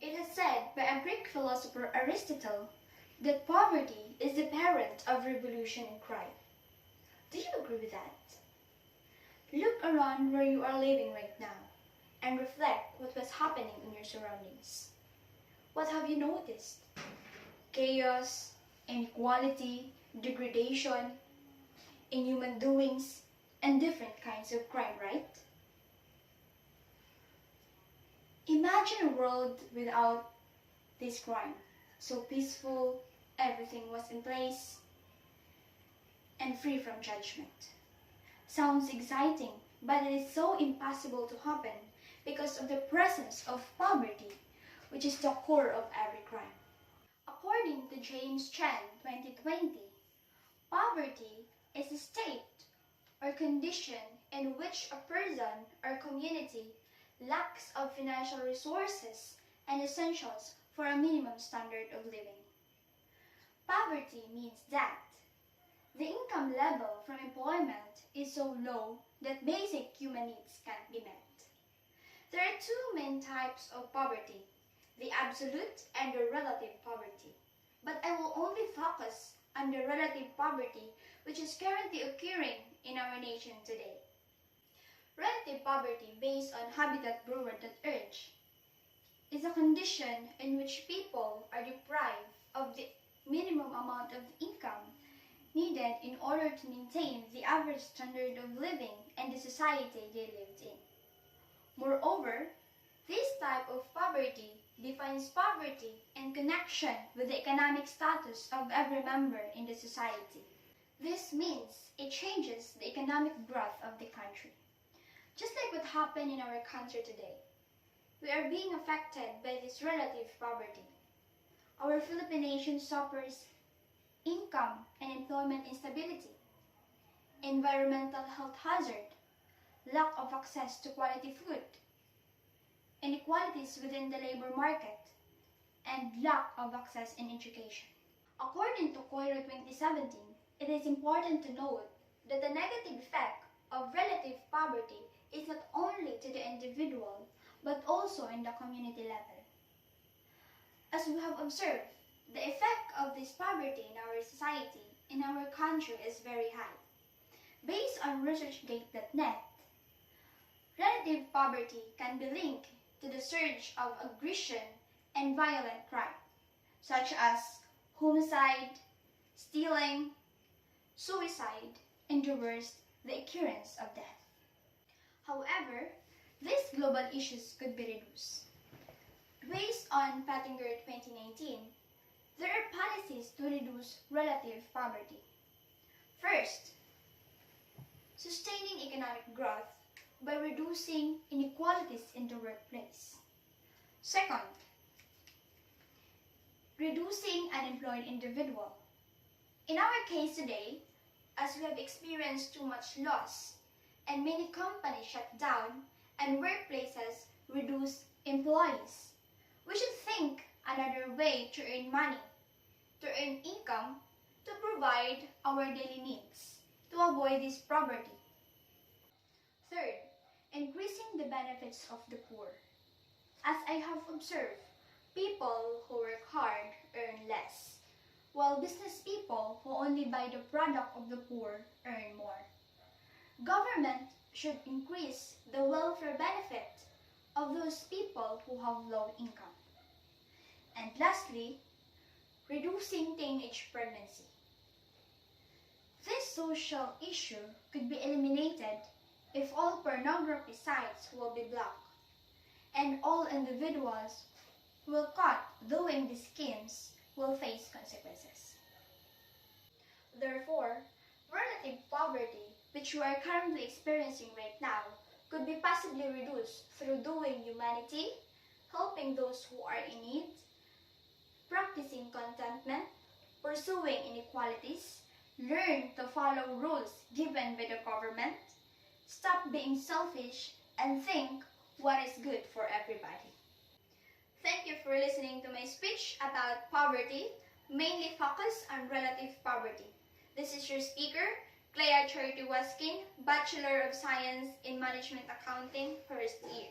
It is said by a Greek philosopher Aristotle that poverty is the parent of revolution and crime. Do you agree with that? Look around where you are living right now and reflect what was happening in your surroundings. What have you noticed? Chaos, inequality, degradation, inhuman doings, and different kinds of crime, right? Imagine a world without this crime. So peaceful, everything was in place, and free from judgment. Sounds exciting, but it is so impossible to happen because of the presence of poverty, which is the core of every crime. According to James Chen 2020, poverty is a state or condition in which a person or community lacks of financial resources and essentials for a minimum standard of living. Poverty means that the income level from employment is so low that basic human needs can't be met. There are two main types of poverty, the absolute and the relative poverty. But I will only focus on the relative poverty which is currently occurring in our nation today. Relative poverty based on Habitat.Brewer.org is a condition in which people are deprived of the minimum amount of income needed in order to maintain the average standard of living and the society they lived in. Moreover, this type of poverty defines poverty in connection with the economic status of every member in the society. This means it changes the economic growth of the country. Just like what happened in our country today, we are being affected by this relative poverty. Our Philippine nation suffers income and employment instability, environmental health hazard, lack of access to quality food, inequalities within the labor market, and lack of access in education. According to Coiro 2017, it is important to note that the negative effect of relative poverty is not only to the individual, but also in the community level. As we have observed, the effect of this poverty in our society, in our country, is very high. Based on ResearchGate.net, relative poverty can be linked to the surge of aggression and violent crime, such as homicide, stealing, suicide, and the worst, the occurrence of death. However, these global issues could be reduced. Based on Pettinger 2019, there are policies to reduce relative poverty. First, sustaining economic growth by reducing inequalities in the workplace. Second, reducing unemployed individual. In our case today, as we have experienced too much loss and many companies shut down and workplaces reduce employees, we should think another way to earn money, to earn income, to provide our daily needs, to avoid this poverty. Third, increasing the benefits of the poor. As I have observed, people who work hard earn less, while business people who only buy the product of the poor earn more. Government should increase the welfare benefit of those people who have low income. And lastly, reducing teenage pregnancy. This social issue could be eliminated if all pornography sites will be blocked and all individuals who will caught doing these schemes will face consequences. Therefore, relative poverty, which we are currently experiencing right now, could be possibly reduced through doing humanity, helping those who are in need, practicing contentment, pursuing inequalities, learn to follow rules given by the government, stop being selfish, and think what is good for everybody. Thank you for listening to my speech about poverty, mainly focused on relative poverty. This is your speaker, Clea Charity Waskin, Bachelor of Science in Management Accounting, first year.